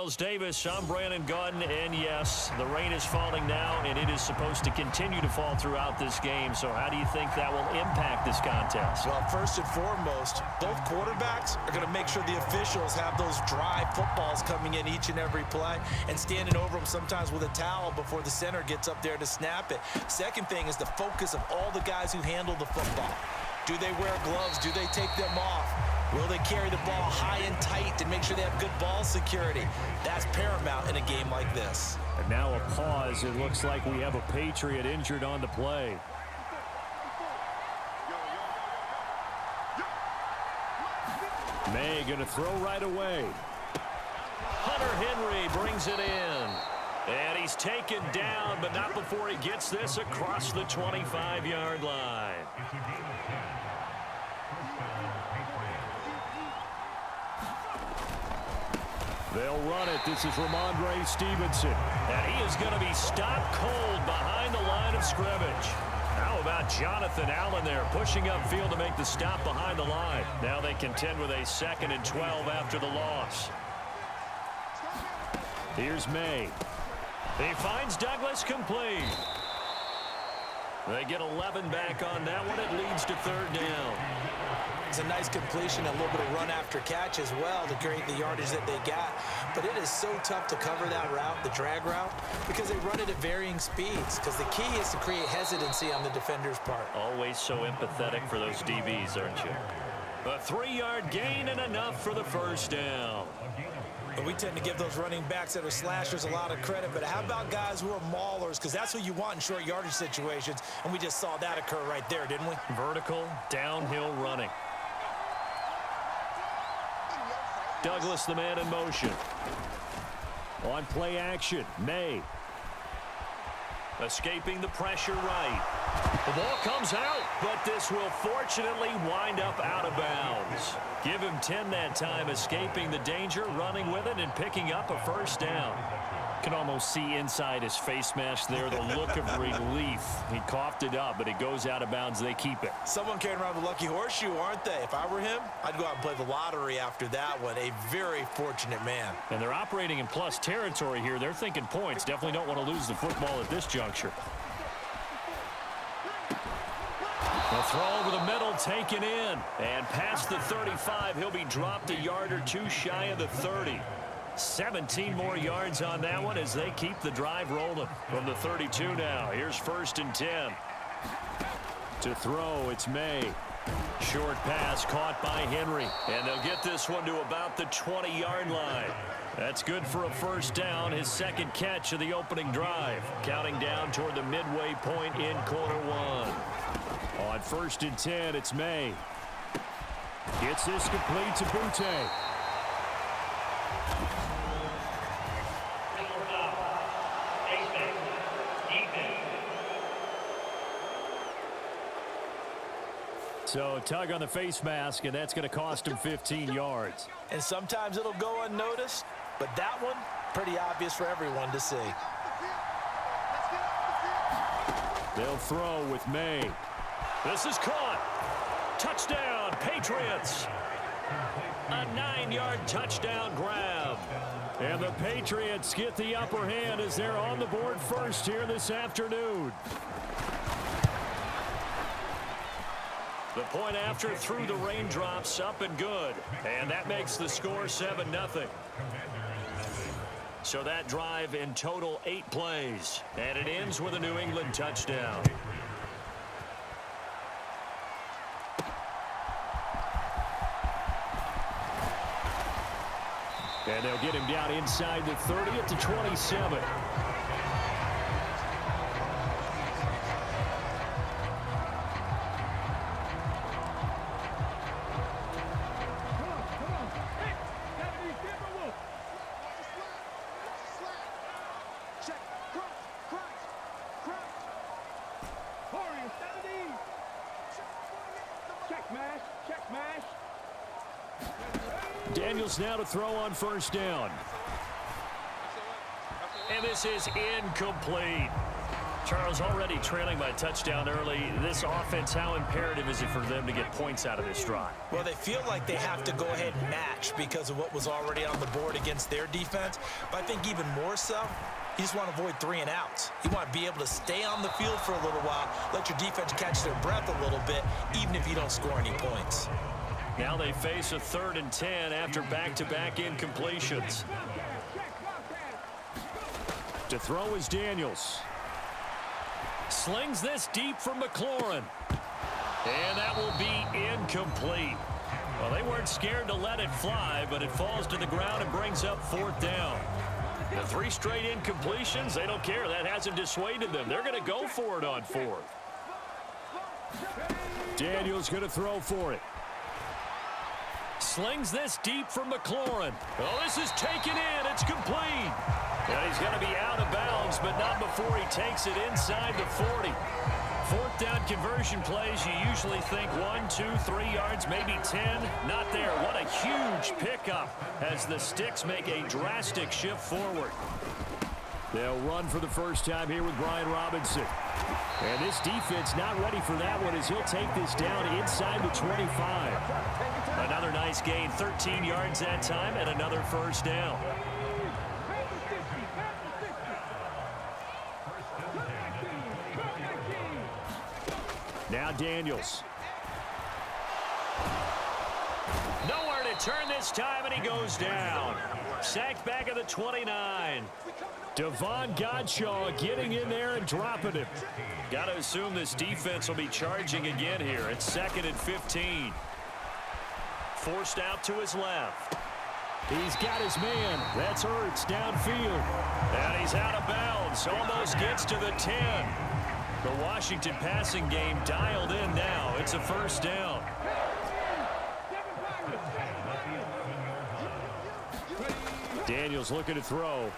Miles Davis, I'm Brandon Gunn, and yes, the rain is falling now, and it is supposed to continue to fall throughout this game. So how do you think that will impact this contest? Well, first and foremost, both quarterbacks are going to make sure the officials have those dry footballs coming in each and every play and standing over them sometimes with a towel before the center gets up there to snap it. Second thing is the focus of all the guys who handle the football. Do they wear gloves? Do they take them off? Will they carry the ball high and tight to make sure they have good ball security? That's paramount in a game like this. And now a pause. It looks like we have a Patriot injured on the play. May going to throw right away. Hunter Henry brings it in. And he's taken down, but not before he gets this across the 25-yard line. They'll run it. This is Ramondre Stevenson. And he is going to be stopped cold behind the line of scrimmage. How about Jonathan Allen there pushing upfield to make the stop behind the line. Now they contend with a 2nd and 12 after the loss. Here's May. He finds Douglas complete. They get 11 back on that one. It leads to 3rd down. It's a nice completion, a little bit of run after catch as well to create the yardage that they got. But it is so tough to cover that route, the drag route, because they run it at varying speeds. Because the key is to create hesitancy on the defender's part. Always so empathetic for those DBs, aren't you? A 3-yard gain and enough for the 1st down. And we tend to give those running backs that are slashers a lot of credit, but how about guys who are maulers? Because that's what you want in short yardage situations, and we just saw that occur right there, didn't we? Vertical, downhill running. Douglas, the man in motion. On play action, May. Escaping the pressure right. The ball comes out, but this will fortunately wind up out of bounds. Give him 10 that time, escaping the danger, running with it, and picking up a 1st down. Can almost see inside his face mask there the look of relief. He coughed it up, but it goes out of bounds. They keep it. Someone carrying around the lucky horseshoe, aren't they? If I were him, I'd go out and play the lottery after that one. A very fortunate man. And they're operating in plus territory here. They're thinking points. Definitely don't want to lose the football at this juncture. The throw over the middle taken in. And past the 35, he'll be dropped a yard or two shy of the 30. 17 more yards on that one as they keep the drive rolling. From the 32 now, here's 1st and 10. To throw, it's May. Short pass caught by Henry. And they'll get this one to about the 20-yard line. That's good for a 1st down, his 2nd catch of the opening drive. Counting down toward the midway point in quarter 1. On 1st and 10, it's May. Gets this complete to Butte. So tug on the face mask, and that's going to cost him 15 yards. And sometimes it'll go unnoticed, but that one, pretty obvious for everyone to see. They'll throw with May. This is caught. Touchdown, Patriots. A 9-yard touchdown grab. And the Patriots get the upper hand as they're on the board first here this afternoon. The point after through the raindrops, up and good. And that makes the score 7-0. So that drive in total 8 plays. And it ends with a New England touchdown. And they'll get him down inside the 30 at the 27. Daniels now to throw on 1st down. And this is incomplete. Charles, already trailing by touchdown early. This offense, how imperative is it for them to get points out of this drive? Well, they feel like they have to go ahead and match because of what was already on the board against their defense. But I think even more so, you just want to avoid 3 and outs. You want to be able to stay on the field for a little while, let your defense catch their breath a little bit, even if you don't score any points. Now they face a 3rd and 10 after back-to-back incompletions. To throw is Daniels. Slings this deep from McLaurin. And that will be incomplete. Well, they weren't scared to let it fly, but it falls to the ground and brings up 4th down. The 3 straight incompletions, they don't care. That hasn't dissuaded them. They're going to go for it on 4th. Daniels going to throw for it. Slings this deep from McLaurin. Oh, this is taken in. It's complete. And he's going to be out of bounds, but not before he takes it inside the 40. 4th down conversion plays, you usually think 1, 2, 3 yards, maybe 10. Not there. What a huge pickup as the Sticks make a drastic shift forward. They'll run for the first time here with Brian Robinson. And this defense not ready for that one as he'll take this down inside the 25. Another nice gain, 13 yards that time, and another first down. Now Daniels. Nowhere to turn this time, and he goes down. Sacked back at the 29. Devon Godshaw getting in there and dropping him. Got to assume this defense will be charging again here. It's 2nd and 15. Forced out to his left. He's got his man. That's Ertz downfield. And he's out of bounds. Almost gets to the 10. The Washington passing game dialed in now. It's a first down. Daniels looking to throw.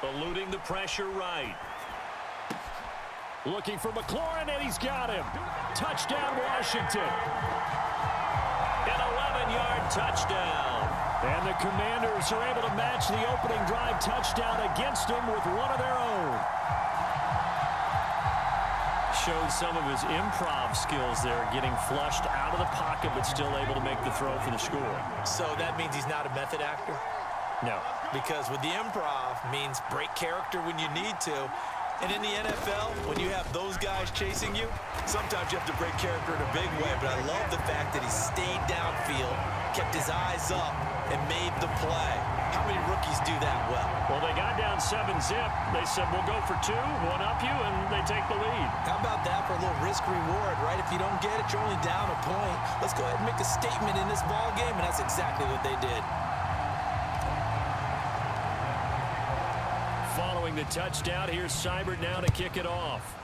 Eluding the pressure right. Looking for McLaurin, and he's got him. Touchdown, Washington. An 11-yard touchdown. And the Commanders are able to match the opening drive touchdown against them with one of their own. Showed some of his improv skills there, getting flushed out of the pocket, but still able to make the throw for the score. So that means he's not a method actor? No. Because with the improv means break character when you need to. And in the NFL, when you have those guys chasing you, sometimes you have to break character in a big way. But I love the fact that he stayed downfield, kept his eyes up, and made the play. How many rookies do that well? Well, they got down 7-zip. They said, we'll go for 2, one up you, and they take the lead. How about that for a little risk-reward, right? If you don't get it, you're only down a point. Let's go ahead and make a statement in this ball game, and that's exactly what they did. Following the touchdown, here's Seibert now to kick it off.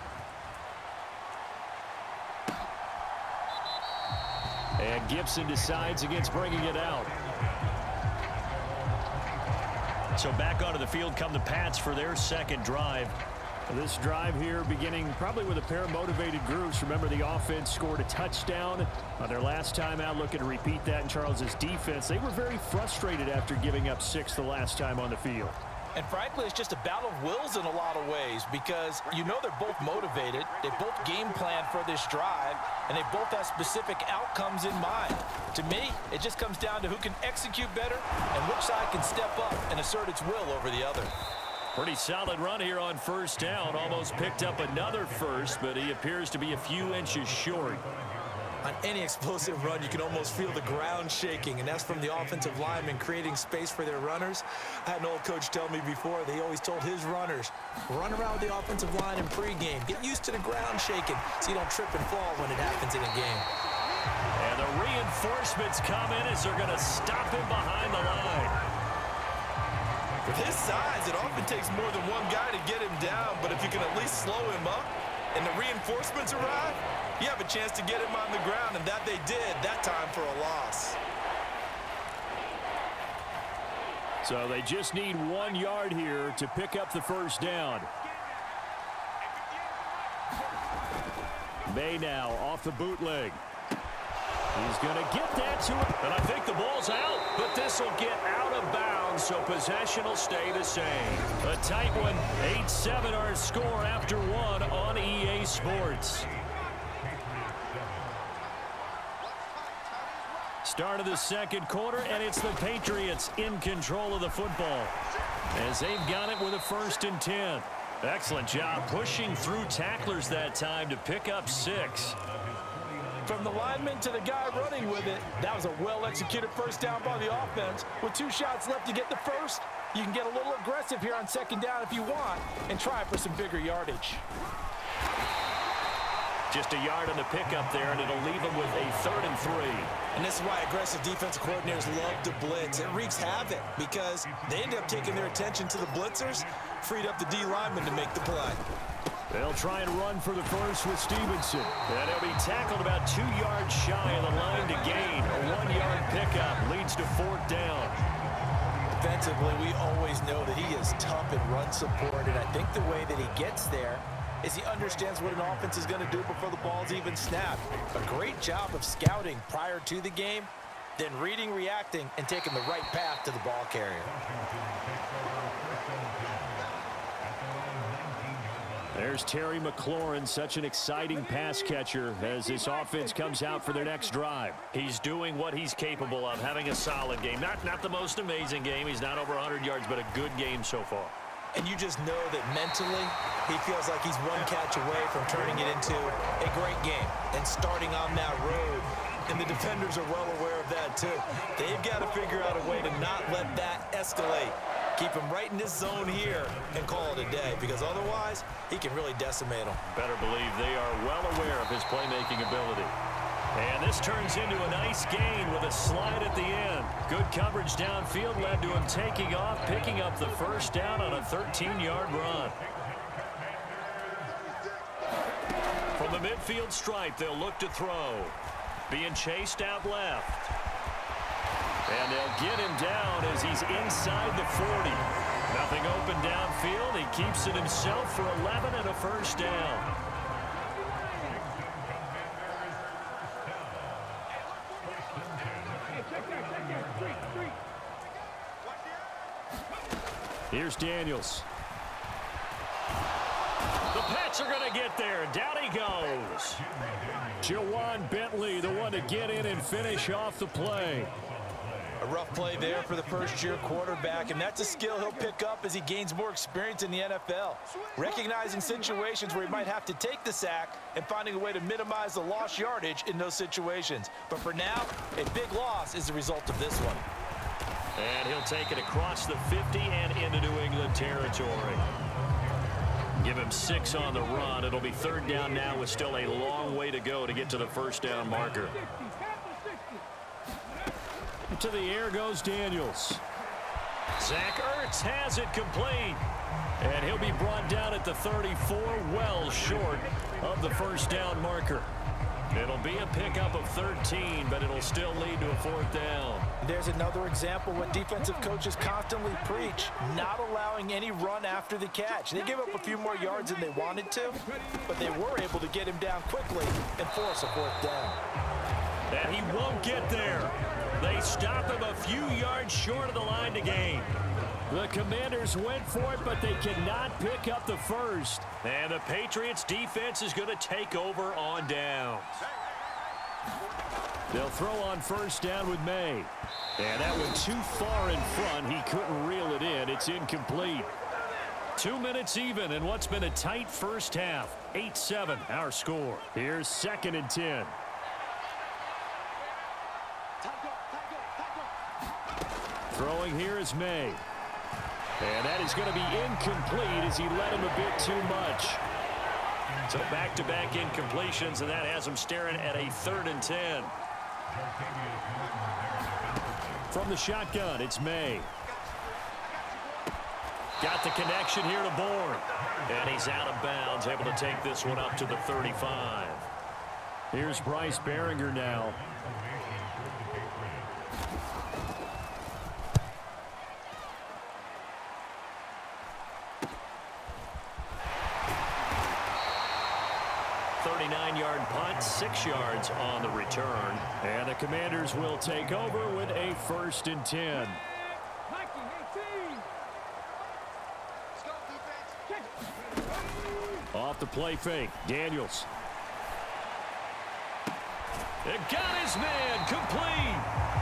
And Gibson decides against bringing it out. So back onto the field come the Pats for their second drive. This drive here beginning probably with a pair of motivated groups. Remember, the offense scored a touchdown on their last time out, looking to repeat that in Charles's defense. They were very frustrated after giving up 6 the last time on the field. And frankly, it's just a battle of wills in a lot of ways because you know they're both motivated. They both game plan for this drive, and they both have specific outcomes in mind. To me, it just comes down to who can execute better and which side can step up and assert its will over the other. Pretty solid run here on first down. Almost picked up another first, but he appears to be a few inches short. On any explosive run, you can almost feel the ground shaking, and that's from the offensive linemen creating space for their runners. I had an old coach tell me before, they always told his runners, run around with the offensive line in pregame. Get used to the ground shaking so you don't trip and fall when it happens in a game. And the reinforcements come in as they're going to stop him behind the line. With his size, it often takes more than one guy to get him down, but if you can at least slow him up and the reinforcements arrive, you have a chance to get him on the ground, and that they did that time for a loss. So they just need 1 yard here to pick up the first down. May now off the bootleg. He's going to get that to him. And I think the ball's out, but this will get out of bounds, so possession will stay the same. A tight one, 8-7 our score after one on EA Sports. Start of the second quarter, and it's the Patriots in control of the football as they've got it with a 1st and 10. Excellent job pushing through tacklers that time to pick up 6. From the lineman to the guy running with it, that was a well-executed first down by the offense. With 2 shots left to get the first, you can get a little aggressive here on 2nd down if you want and try for some bigger yardage. Just a yard on the pickup there, and it'll leave them with a 3rd and 3. And this is why aggressive defensive coordinators love to blitz. It wreaks havoc because they end up taking their attention to the blitzers, freed up the D lineman to make the play. They'll try and run for the first with Stevenson. And he'll be tackled about 2 yards shy of the line to gain. A 1-yard pickup leads to 4th down. Defensively, we always know that he is tough in run support, and I think the way that he gets there is he understands what an offense is going to do before the ball's even snapped. A great job of scouting prior to the game, then reading, reacting, and taking the right path to the ball carrier. There's Terry McLaurin, such an exciting pass catcher as this offense comes out for their next drive. He's doing what he's capable of, having a solid game. Not the most amazing game. He's not over 100 yards, but a good game so far. And you just know that mentally, he feels like he's one catch away from turning it into a great game and starting on that road. And the defenders are well aware of that, too. They've got to figure out a way to not let that escalate. Keep him right in this zone here and call it a day, because otherwise, he can really decimate them. Better believe they are well aware of his playmaking ability. And this turns into a nice gain with a slide at the end. Good coverage downfield led to him taking off, picking up the 1st down on a 13-yard run. From the midfield stripe, they'll look to throw. Being chased out left. And they'll get him down as he's inside the 40. Nothing open downfield. He keeps it himself for 11 and a 1st down. Here's Daniels. The Pats are going to get there. Down he goes. Jawan Bentley, the one to get in and finish off the play. A rough play there for the first-year quarterback, and that's a skill he'll pick up as he gains more experience in the NFL. Recognizing situations where he might have to take the sack and finding a way to minimize the lost yardage in those situations. But for now, a big loss is the result of this one. And he'll take it across the 50 and into New England territory. Give him 6 on the run. It'll be 3rd down now with still a long way to go to get to the 1st down marker. To the air goes Daniels. Zach Ertz has it complete. And he'll be brought down at the 34, well short of the 1st down marker. It'll be a pickup of 13, but it'll still lead to a 4th down. There's another example what defensive coaches constantly preach, not allowing any run after the catch. They gave up a few more yards than they wanted to, but they were able to get him down quickly and force a 4th down. And he won't get there. They stop him a few yards short of the line to gain. The Commanders went for it, but they cannot pick up the 1st. And the Patriots defense is going to take over on downs. They'll throw on 1st down with May. And that went too far in front. He couldn't reel it in. It's incomplete. 2 minutes even in what's been a tight first half. 8-7 our score. Here's 2nd and 10. Throwing here is May. And that is going to be incomplete as he led him a bit too much. So back-to-back incompletions, and that has him staring at a 3rd and 10. From the shotgun, it's May. Got the connection here to Bourne. And he's out of bounds, able to take this one up to the 35. Here's Bryce Behringer now. 29-yard punt, 6 yards on the return. And the Commanders will take over with a 1st and 10. Off the play fake, Daniels. It got his man complete.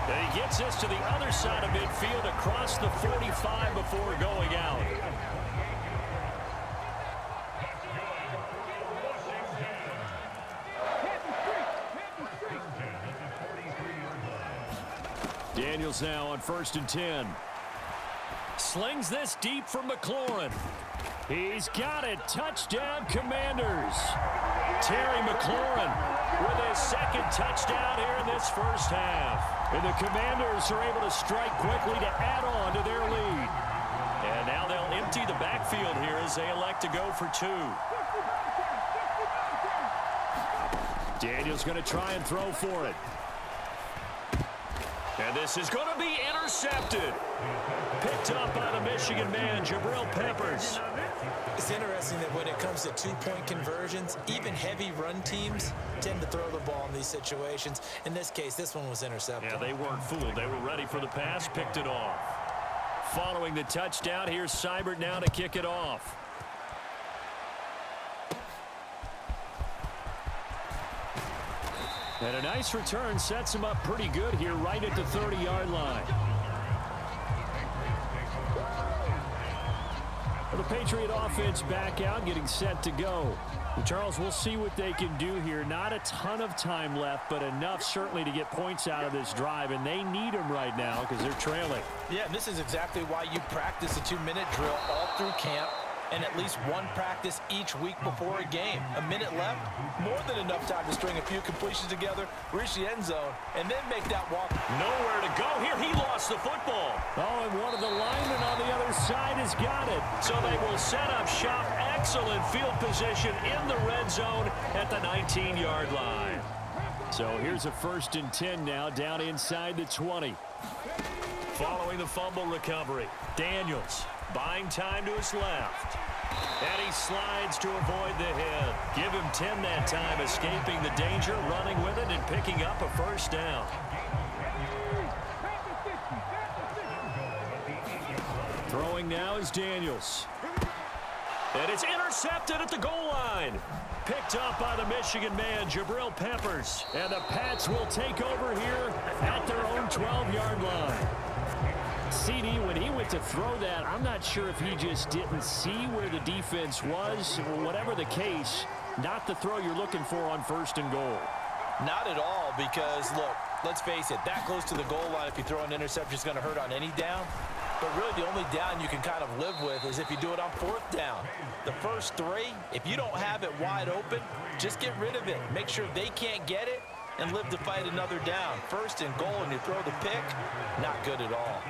And he gets us to the other side of midfield across the 45 before going out. Daniels now on 1st and 10. Slings this deep for McLaurin. He's got it. Touchdown, Commanders. Terry McLaurin with his 2nd touchdown here in this first half. And the Commanders are able to strike quickly to add on to their lead. And now they'll empty the backfield here as they elect to go for 2. Daniels going to try and throw for it. And this is going to be intercepted. Picked up by the Michigan man, Jabril Peppers. It's interesting that when it comes to 2-point conversions, even heavy run teams tend to throw the ball in these situations. In this case, this one was intercepted. Yeah, they weren't fooled. They were ready for the pass, picked it off. Following the touchdown, here's Seibert now to kick it off. And a nice return sets him up pretty good here right at the 30-yard line. Well, the Patriot offense back out, getting set to go. And Charles, we'll see what they can do here. Not a ton of time left, but enough certainly to get points out of this drive, and they need them right now because they're trailing. Yeah, and this is exactly why you practice a 2-minute drill all through camp, and at least one practice each week before a game. A minute left, more than enough time to string a few completions together, reach the end zone, and then make that walk. Nowhere to go here. He lost the football. Oh, and one of the linemen on the other side has got it. So they will set up shop. Excellent field position in the red zone at the 19-yard line. So here's a 1st and 10 now, down inside the 20. Following the fumble recovery, Daniels buying time to his left. And he slides to avoid the hit. Give him 10 that time, escaping the danger, running with it, and picking up a 1st down. Throwing now is Daniels. And it's intercepted at the goal line. Picked up by the Michigan man, Jabril Peppers. And the Pats will take over here at their own 12-yard line. CD, when he went to throw that, I'm not sure if he just didn't see where the defense was. Whatever the case, not the throw you're looking for on 1st and goal. Not at all, because, look, let's face it, that close to the goal line, if you throw an interception, it's going to hurt on any down. But really, the only down you can kind of live with is if you do it on 4th down. The first 3, if you don't have it wide open, just get rid of it. Make sure they can't get it and live to fight another down. 1st and goal, and you throw the pick, not good at all.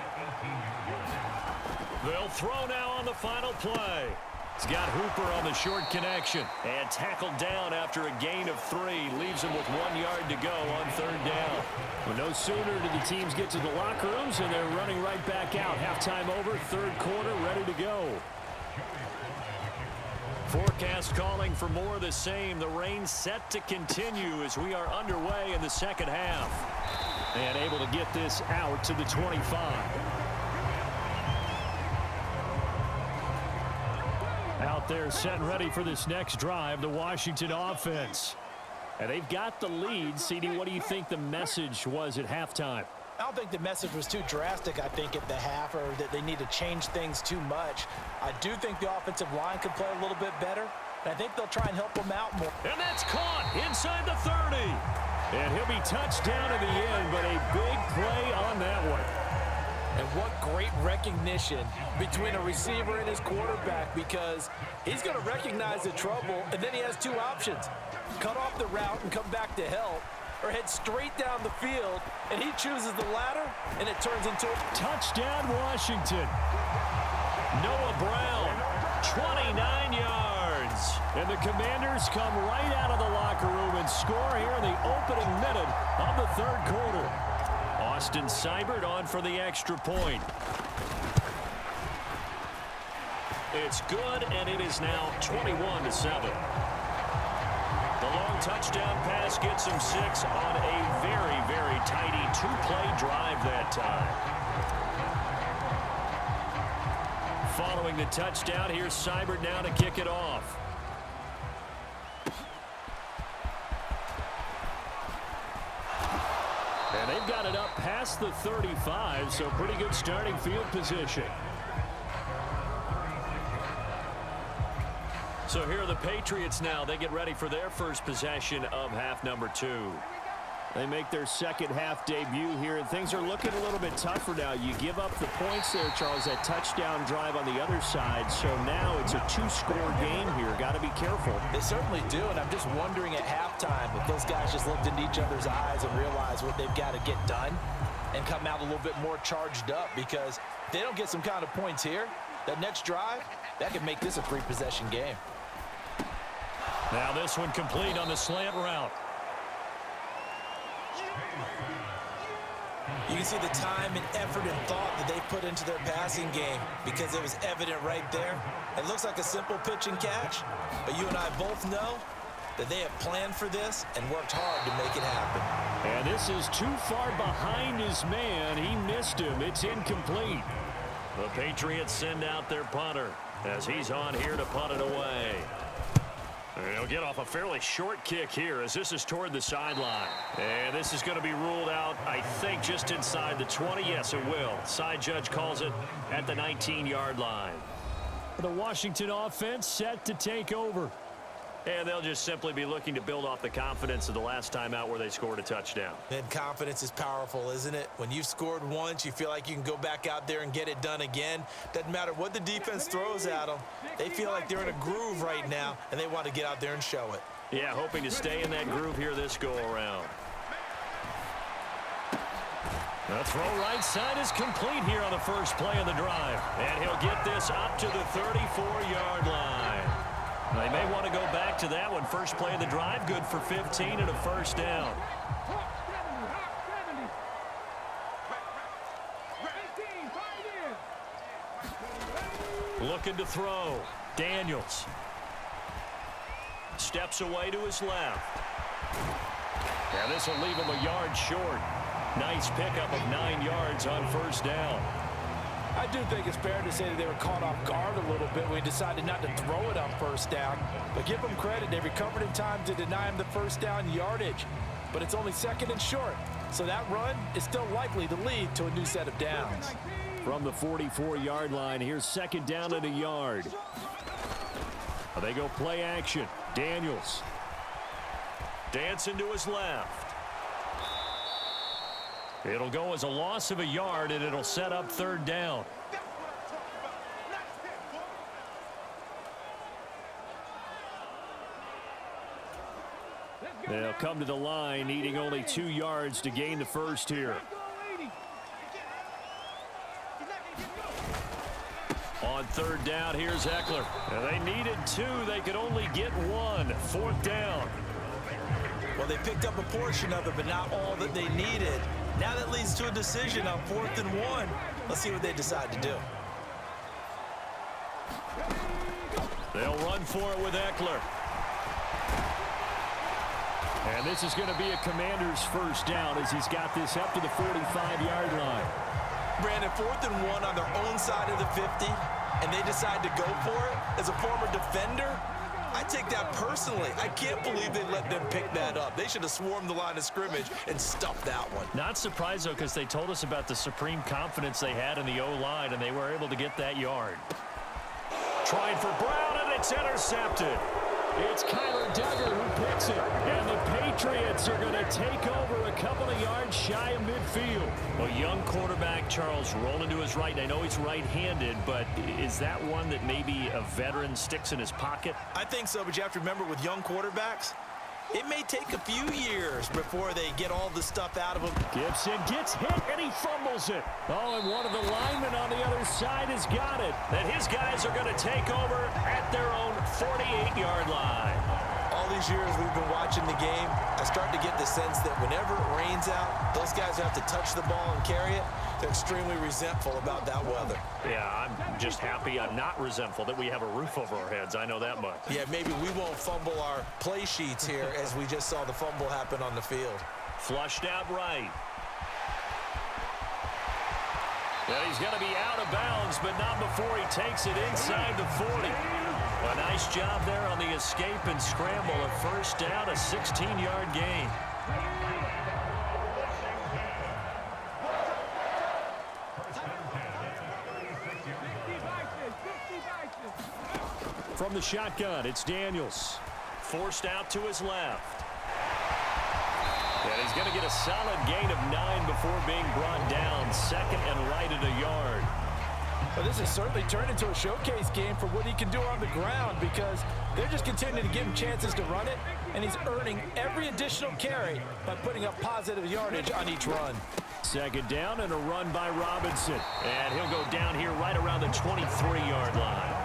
They'll throw now on the final play. He's got Hooper on the short connection. And tackled down after a gain of 3. Leaves him with 1 yard to go on 3rd down. Well, no sooner do the teams get to the locker rooms, and they're running right back out. Halftime over, 3rd quarter, ready to go. Forecast calling for more of the same. The rain set to continue as we are underway in the 2nd half. And able to get this out to the 25. Out there set and ready for this next drive, the Washington offense. And they've got the lead. CD, what do you think the message was at halftime? I don't think the message was too drastic, I think, at the half, or that they need to change things too much. I do think the offensive line could play a little bit better, and I think they'll try and help them out more. And that's caught inside the 30. And he'll be touched down in the end, but a big play on that one. And what great recognition between a receiver and his quarterback, because he's going to recognize the trouble, and then he has 2 options. Cut off the route and come back to help, or head straight down the field, and he chooses the latter, and it turns into a touchdown, Washington. Noah Brown, 29 yards. And the Commanders come right out of the locker room and score here in the opening minute of the 3rd quarter. Austin Seibert on for the extra point. It's good, and it is now 21-7. The long touchdown pass gets him 6 on a very, very tidy two-play drive that time. Following the touchdown, here's Seibert now to kick it off. And they've got it up past the 35, so pretty good starting field position. So here are the Patriots now. They get ready for their first possession of half number 2. They make their second half debut here, and things are looking a little bit tougher now. You give up the points there, Charles, that touchdown drive on the other side. So now it's a 2-score game here. Got to be careful. They certainly do, and I'm just wondering at halftime if those guys just looked into each other's eyes and realized what they've got to get done and come out a little bit more charged up, because if they don't get some kind of points here, that next drive, that could make this a 3-possession game. Now this one complete on the slant route. You can see the time and effort and thought that they put into their passing game, because it was evident right there. It looks like a simple pitch and catch, but you and I both know that they have planned for this and worked hard to make it happen. And this is too far behind his man. He missed him. It's incomplete. The Patriots send out their punter as he's on here to punt it away. He'll get off a fairly short kick here as this is toward the sideline. And this is going to be ruled out, I think, just inside the 20. Yes, it will. Side judge calls it at the 19-yard line. The Washington offense set to take over. And they'll just simply be looking to build off the confidence of the last time out where they scored a touchdown. And confidence is powerful, isn't it? When you've scored once, you feel like you can go back out there and get it done again. Doesn't matter what the defense throws at them. They feel like they're in a groove right now, and they want to get out there and show it. Yeah, hoping to stay in that groove here this go-around. The throw right side is complete here on the first play of the drive. And he'll get this up to the 34-yard line. They may want to go back to that one. First play of the drive, good for 15 and a first down. Looking to throw. Daniels. Steps away to his left. And this will leave him a yard short. Nice pickup of 9 yards on first down. I do think it's fair to say that they were caught off guard a little bit when we decided not to throw it on first down. But give them credit. They recovered in time to deny him the first down yardage. But it's only second and short. So that run is still likely to lead to a new set of downs. From the 44-yard line, here's second down and a yard. They go play action. Daniels. Dancing to his left. It'll go as a loss of a yard, and it'll set up third down. They'll come to the line, needing only 2 yards to gain the first here. On third down, here's Eckler. Now they needed 2. They could only get 1. Fourth down. Well, they picked up a portion of it, but not all that they needed. Now that leads to a decision on 4th and 1. Let's see what they decide to do. They'll run for it with Eckler. And this is going to be a Commander's first down as he's got this up to the 45-yard line. Brandon, 4th and 1 on their own side of the 50, and they decide to go for it. As a former defender, I take that personally. I can't believe they let them pick that up. They should have swarmed the line of scrimmage and stuffed that one. Not surprised, though, because they told us about the supreme confidence they had in the O-line, and they were able to get that yard. Trying for Brown, and it's intercepted. It's Kyler Duggar who picks it, and the Patriots are going to take over a couple of yards shy of midfield. Well, young quarterback Charles rolling to his right. I know he's right-handed, but is that one that maybe a veteran sticks in his pocket? I think so, but you have to remember with young quarterbacks, it may take a few years before they get all the stuff out of them. Gibson gets hit, and he fumbles it. Oh, and one of the linemen on the other side has got it. And his guys are going to take over at their own 48-yard line. All these years we've been watching the game, I start to get the sense that whenever it rains out, those guys who have to touch the ball and carry it, they're extremely resentful about that weather. Yeah, I'm just happy I'm not resentful that we have a roof over our heads. I know that much. Yeah, maybe we won't fumble our play sheets here as we just saw the fumble happen on the field. Flushed out right. And he's going to be out of bounds, but not before he takes it inside the 40. A nice job there on the escape and scramble. A first down, a 16-yard gain. From the shotgun, it's Daniels. Forced out to his left. And he's going to get a solid gain of 9 before being brought down. Second and right at a yard. Well, this has certainly turned into a showcase game for what he can do on the ground because they're just continuing to give him chances to run it, and he's earning every additional carry by putting up positive yardage on each run. Second down and a run by Robinson. And he'll go down here right around the 23-yard line.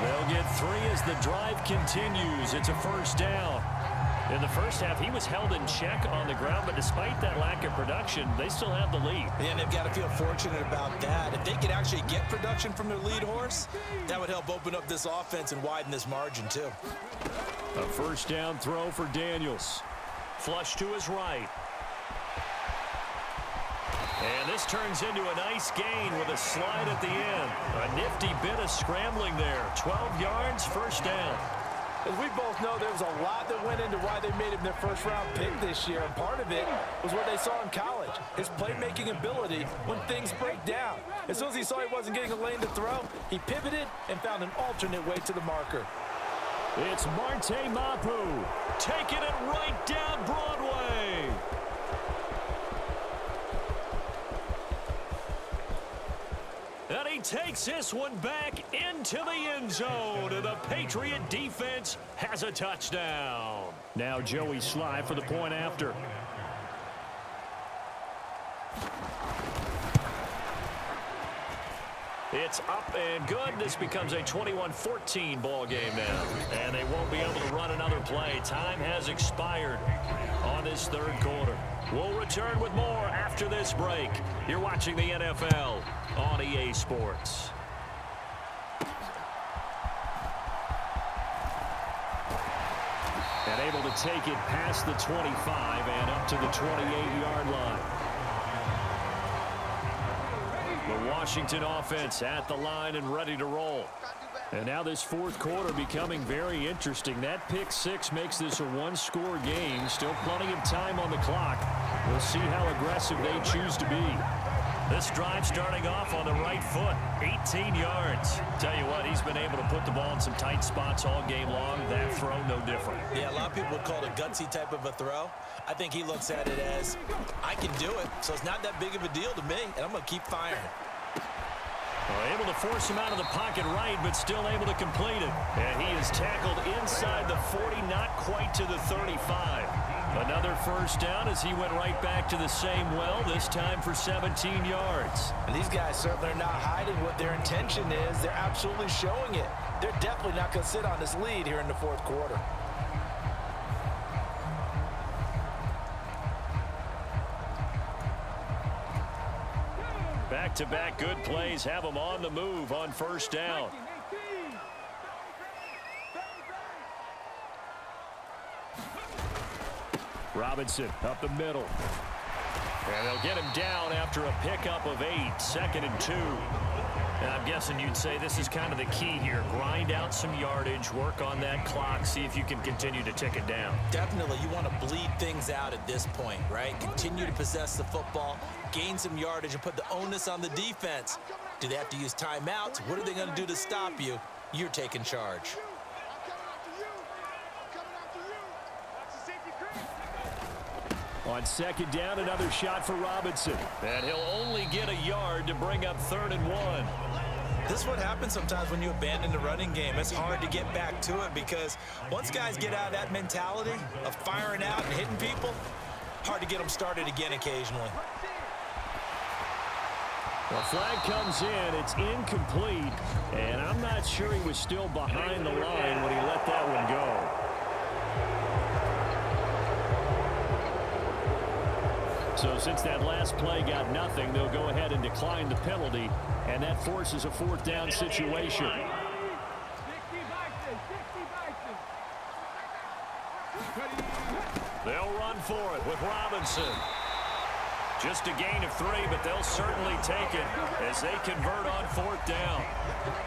They'll get 3 as the drive continues. It's a first down. In the first half, he was held in check on the ground, but despite that lack of production, they still have the lead. Yeah, and they've got to feel fortunate about that. If they could actually get production from their lead horse, that would help open up this offense and widen this margin, too. A first down throw for Daniels. Flush to his right. And this turns into a nice gain with a slide at the end. A nifty bit of scrambling there. 12 yards, first down. As we both know, there was a lot that went into why they made him their first-round pick this year, and part of it was what they saw in college, his playmaking ability when things break down. As soon as he saw he wasn't getting a lane to throw, he pivoted and found an alternate way to the marker. It's Marte Mapu taking it right down Broadway. And he takes this one back into the end zone. And the Patriot defense has a touchdown. Now Joey Sly for the point after. It's up and good. This becomes a 21-14 ball game now. And they won't be able to run another play. Time has expired on this third quarter. We'll return with more after this break. You're watching the NFL on EA Sports. And able to take it past the 25 and up to the 28-yard line. The Washington offense at the line and ready to roll. And now this fourth quarter becoming very interesting. That pick six makes this a one-score game. Still plenty of time on the clock. We'll see how aggressive they choose to be. This drive starting off on the right foot. 18 yards. Tell you what, he's been able to put the ball in some tight spots all game long. That throw, no different. Yeah, a lot of people would call it a gutsy type of a throw. I think he looks at it as, I can do it, so it's not that big of a deal to me, and I'm going to keep firing. Well, able to force him out of the pocket right, but still able to complete it. And he is tackled inside the 40, not quite to the 35. Another first down as he went right back to the same well, this time for 17 yards. And these guys certainly are not hiding what their intention is. They're absolutely showing it. They're definitely not going to sit on this lead here in the fourth quarter. Back-to-back good plays have them on the move on first down. Robinson up the middle. And they'll get him down after a pickup of 8, 2nd and 2. And I'm guessing you'd say this is kind of the key here. Grind out some yardage, work on that clock, see if you can continue to tick it down. Definitely, you want to bleed things out at this point, right? Continue to possess the football, gain some yardage, and put the onus on the defense. Do they have to use timeouts? What are they going to do to stop you? You're taking charge. On second down, another shot for Robinson. And he'll only get a yard to bring up 3rd and 1. This is what happens sometimes when you abandon the running game. It's hard to get back to it because once guys get out of that mentality of firing out and hitting people, hard to get them started again occasionally. The flag comes in. It's incomplete. And I'm not sure he was still behind the line when he let that one go. So since that last play got nothing, they'll go ahead and decline the penalty, and that forces a fourth down situation. They'll run for it with Robinson. Just a gain of 3, but they'll certainly take it as they convert on fourth down.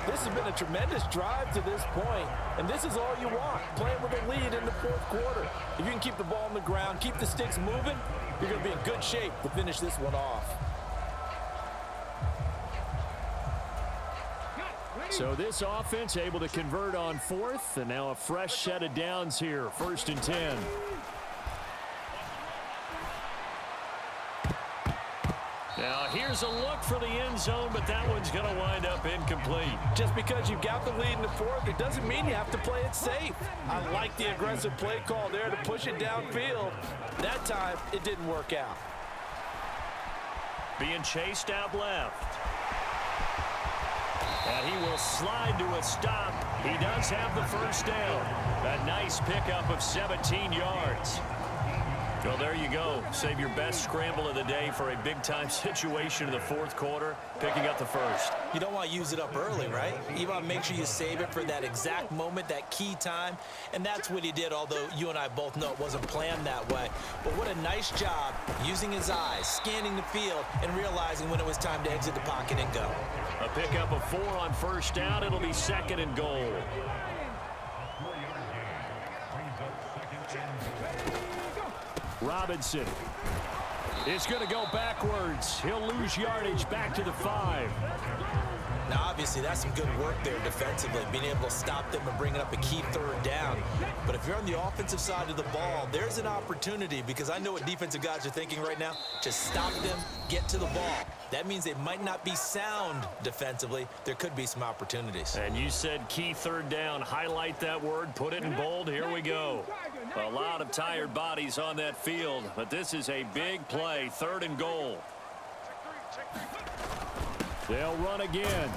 This has been a tremendous drive to this point, and this is all you want, playing with a lead in the fourth quarter. If you can keep the ball on the ground, keep the sticks moving, you're going to be in good shape to finish this one off. So this offense able to convert on fourth, and now a fresh set of downs here, 1st and 10. Now here's a look for the end zone, but that one's going to wind up incomplete. Just because you've got the lead in the fourth, it doesn't mean you have to play it safe. I like the aggressive play call there to push it downfield. That time, it didn't work out. Being chased out left. And he will slide to a stop. He does have the first down. A nice pickup of 17 yards. Well, there you go. Save your best scramble of the day for a big-time situation in the fourth quarter, picking up the first. You don't want to use it up early, right? You want to make sure you save it for that exact moment, that key time. And that's what he did, although you and I both know it wasn't planned that way. But what a nice job using his eyes, scanning the field, and realizing when it was time to exit the pocket and go. A pickup of 4 on first down. It'll be 2nd and goal. Robinson is going to go backwards. He'll lose yardage back to the 5. Now, obviously, that's some good work there defensively, being able to stop them and bringing up a key 3rd down. But if you're on the offensive side of the ball, there's an opportunity, because I know what defensive guys are thinking right now. Just stop them, get to the ball. That means they might not be sound defensively. There could be some opportunities. And you said key 3rd down. Highlight that word. Put it in bold. Here we go. A lot of tired bodies on that field, but this is a big play. 3rd and goal. They'll run again.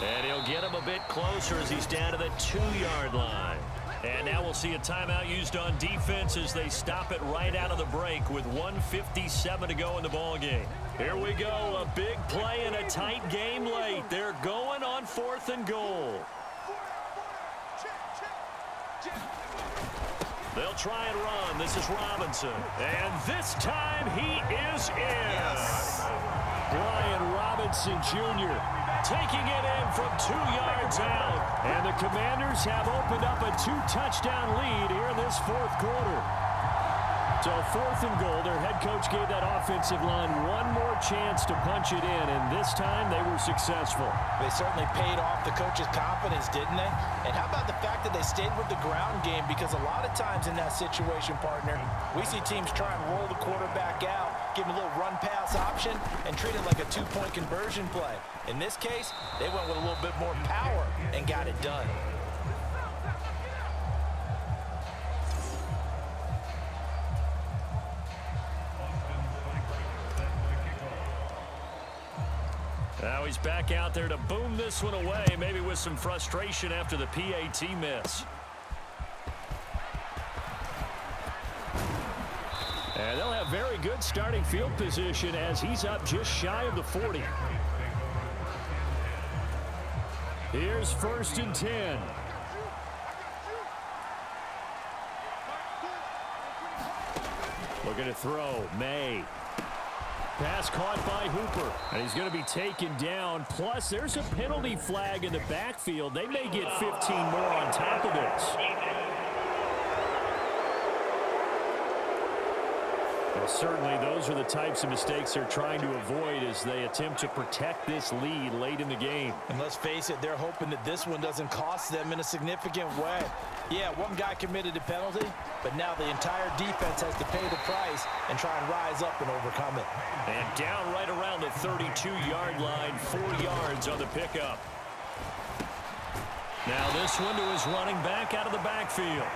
And he'll get him a bit closer as he's down to the 2-yard line. And now we'll see a timeout used on defense as they stop it right out of the break with 1:57 to go in the ballgame. Here we go. A big play in a tight game late. They're going on 4th and goal. They'll try and run. This is Robinson. And this time he is in. Yes. Brian Robinson Jr. taking it in from 2 yards out. And the Commanders have opened up a 2-touchdown lead here in this fourth quarter. So 4th and goal. Their head coach gave that offensive line one more chance to punch it in, and this time they were successful. They certainly paid off the coach's confidence, didn't they? And how about the fact that they stayed with the ground game? Because a lot of times in that situation, partner, we see teams try and roll the quarterback out, give him a little run-pass option, and treat it like a 2-point conversion play. In this case, they went with a little bit more power and got it done. Now he's back out there to boom this one away, maybe with some frustration after the PAT miss. And they'll have very good starting field position as he's up just shy of the 40. Here's 1st and 10. Looking to throw. May. Pass caught by Hooper, and he's going to be taken down. Plus, there's a penalty flag in the backfield. They may get 15 more on top of this. Well, certainly those are the types of mistakes they're trying to avoid as they attempt to protect this lead late in the game. And let's face it, they're hoping that this one doesn't cost them in a significant way. Yeah, one guy committed a penalty, but now the entire defense has to pay the price and try and rise up and overcome it. And down right around the 32-yard line, 4 yards on the pickup. Now this one to his running back out of the backfield.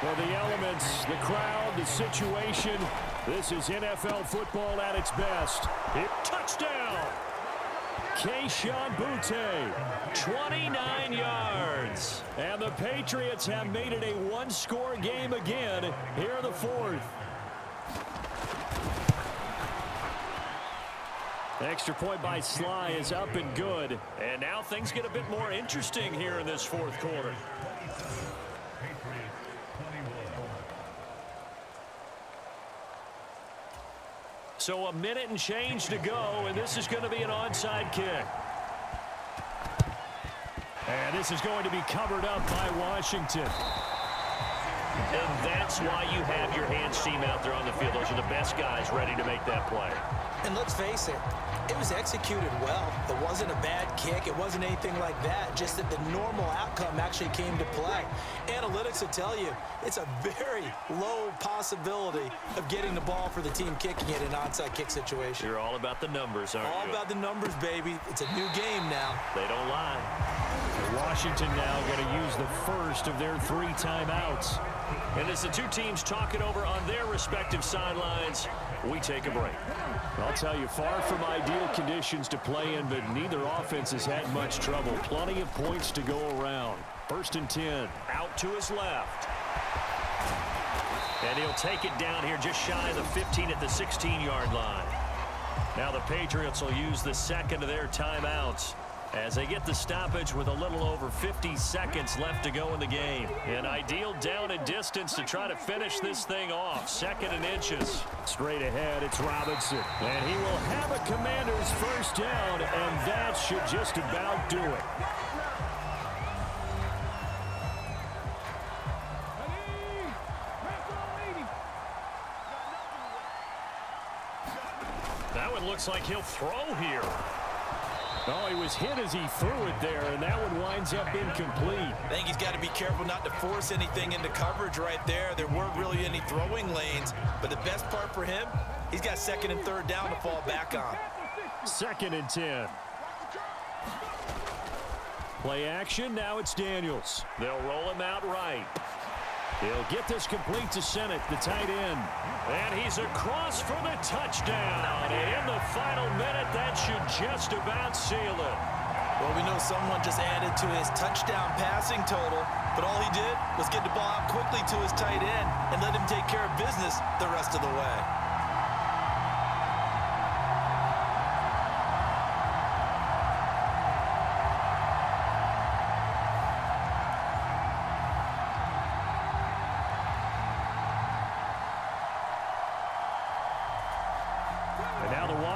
Well, the elements, the crowd, the situation, this is NFL football at its best. Touchdown! Keyshawn Butte, 29 yards. And the Patriots have made it a one-score game again here in the fourth. Extra point by Sly is up and good. And now things get a bit more interesting here in this fourth quarter. So a minute and change to go, and this is going to be an onside kick. And this is going to be covered up by Washington. And that's why you have your hands team out there on the field. Those are the best guys ready to make that play. And let's face it, it was executed well. It wasn't a bad kick. It wasn't anything like that. Just that the normal outcome actually came to play. Analytics will tell you it's a very low possibility of getting the ball for the team kicking it in an onside kick situation. You're all about the numbers, aren't you? All about the numbers, baby. It's a new game now. They don't lie. Washington now going to use the first of their 3 timeouts. And as the two teams talk it over on their respective sidelines, we take a break. I'll tell you, far from ideal conditions to play in, but neither offense has had much trouble. Plenty of points to go around. 1st and 10. Out to his left. And he'll take it down here just shy of the 15 at the 16-yard line. Now the Patriots will use the second of their timeouts as they get the stoppage with a little over 50 seconds left to go in the game. An ideal down and distance to try to finish this thing off. 2nd and inches. Straight ahead, it's Robinson. And he will have a Commander's first down, and that should just about do it. That one looks like he'll throw here. Oh, he was hit as he threw it there, and that one winds up incomplete. I think he's got to be careful not to force anything into coverage right there. There weren't really any throwing lanes, but the best part for him, he's got 2nd and 3rd down to fall back on. 2nd and 10. Play action, now it's Daniels. They'll roll him out right. He'll get this complete to Sennett, the tight end. And he's across for the touchdown. And in the final minute, that should just about seal it. Well, we know someone just added to his touchdown passing total, but all he did was get the ball out quickly to his tight end and let him take care of business the rest of the way.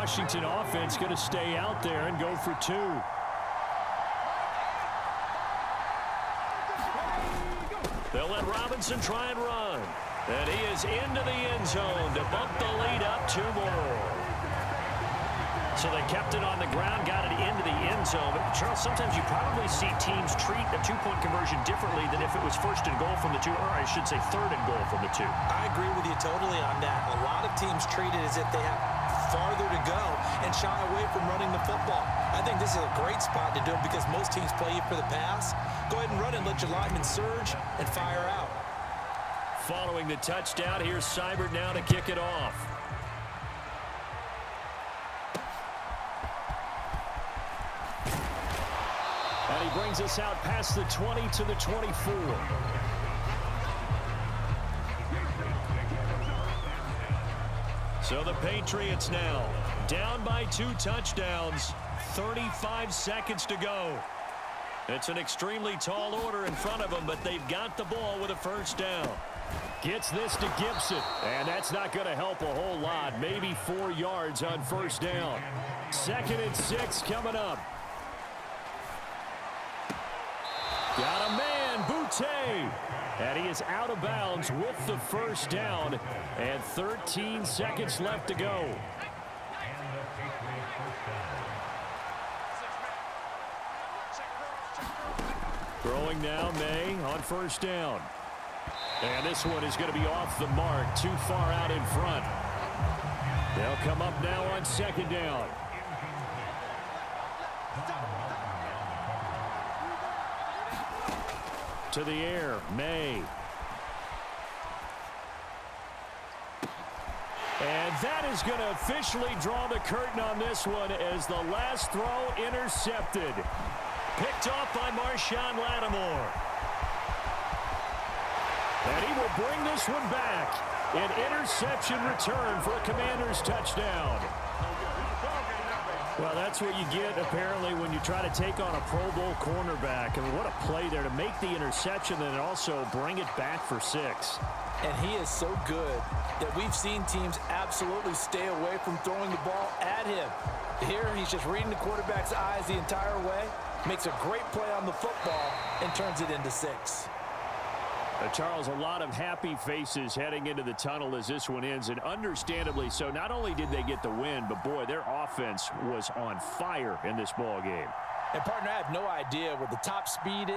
Washington offense going to stay out there and go for 2. They'll let Robinson try and run. And he is into the end zone to bump the lead up 2 more. So they kept it on the ground, got it into the end zone. But, Charles, sometimes you probably see teams treat a 2-point conversion differently than if it was 1st and goal from the 2, or I should say 3rd and goal from the 2. I agree with you totally on that. A lot of teams treat it as if they have farther to go and shy away from running the football. I think this is a great spot to do it because most teams play you for the pass. Go ahead and run and let your linemen surge and fire out. Following the touchdown, here's Seibert now to kick it off. And he brings us out past the 20 to the 24. So the Patriots now down by 2 touchdowns, 35 seconds to go. It's an extremely tall order in front of them, but they've got the ball with a first down. Gets this to Gibson, and that's not going to help a whole lot. Maybe 4 yards on first down. 2nd and 6 coming up. Got a man, Butte. And he is out of bounds with the first down. And 13 seconds left to go. Throwing now, May on first down. And this one is going to be off the mark, too far out in front. They'll come up now on 2nd down. To the air, May. And that is going to officially draw the curtain on this one as the last throw intercepted. Picked off by Marshawn Lattimore. And he will bring this one back. An interception return for a Commanders touchdown. Well, that's what you get, apparently, when you try to take on a Pro Bowl cornerback. I mean, what a play there to make the interception and also bring it back for 6. And he is so good that we've seen teams absolutely stay away from throwing the ball at him. Here, he's just reading the quarterback's eyes the entire way, makes a great play on the football, and turns it into 6. Charles, a lot of happy faces heading into the tunnel as this one ends, and understandably so. Not only did they get the win, but, boy, their offense was on fire in this ball game. And, partner, I have no idea what the top speed is.